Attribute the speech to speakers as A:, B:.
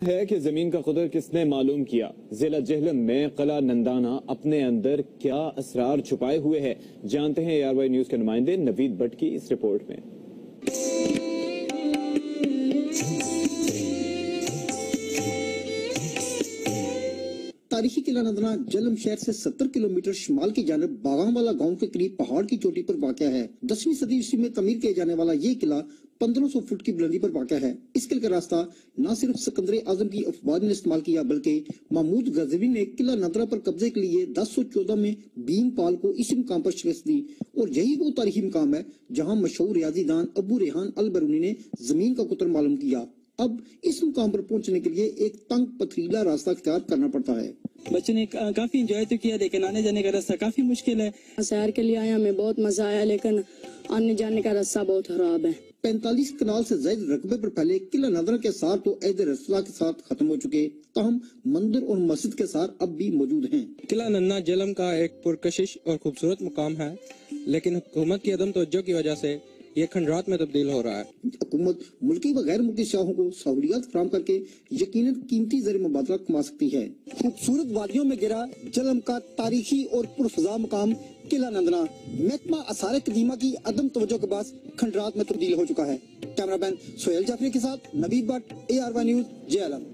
A: ہے کہ زمین کا قدر کس نے معلوم کیا؟ ضلع جہلم میں قلعہ نندانہ اپنے اندر کیا اسرار چھپائے ہوئے ہے؟ جانتے ہیں ARY نیوز کے نمائندے نوید بٹ کی اس رپورٹ میں۔
B: تاریخی قلعہ نندانہ جہلم شہر سے 70 کلومیٹر شمال کی جانب باغان والا گاؤں کے قریب پہاڑ کی چوٹی پر واقع ہے۔ 10ویں صدی عیسوی میں تعمیر کیے جانے والا یہ قلعہ 1500 فٹ کی بلندی پر واقع ہے۔ اس قلعے کا راستہ نہ صرف سکندر اعظم کی افواج نے استعمال کیا بلکہ محمود غزنوی نے قلعہ نندانہ پر قبضے کے لیے 1014 میں بھیم پال کو اسی مقام پر شکست دی، اور یہی وہ تاریخی مقام ہے جہاں مشہور ریاضی دان ابو ریحان البرونی نے زمین کا قطر معلوم کیا۔ اب اس مقام پر پہنچنے کے لیے ایک تنگ پتھریلا راستہ اختیار کرنا پڑتا ہے۔
C: بچوں نے کافی انجوائے تو کیا، لیکن آنے جانے کا راستہ کافی مشکل ہے۔
D: سیر کے لیے آیا، ہمیں بہت مزہ آیا، لیکن آنے جانے کا راستہ بہت خراب ہے۔
B: 45 کنال سے زائد رقبے پر پھیلے قلعہ نندانہ کے سار تو عہد رسول اللہ کے ساتھ ختم ہو چکے، تاہم مندر اور مسجد کے سار اب بھی موجود ہیں۔
E: قلعہ نندانہ جہلم کا ایک پرکشش اور خوبصورت مقام ہے، لیکن حکومت کی عدم توجہ کی وجہ سے یہ کھنڈرات میں تبدیل ہو رہا ہے۔
B: حکومت ملکی و غیر ملکی سیاحوں کو سہولیات فراہم کر کے یقیناً قیمتی زر مبادلہ کما سکتی ہے۔ خوبصورت وادیوں میں گرا جہلم کا تاریخی اور پرفضا مقام قلعہ نندانہ محکمہ آثار قدیمہ کی عدم توجہ کے باعث کھنڈرات میں تبدیل ہو چکا ہے۔ کیمرہ مین سہیل جعفری کے ساتھ نوید بٹ، ARY نیوز، جہلم۔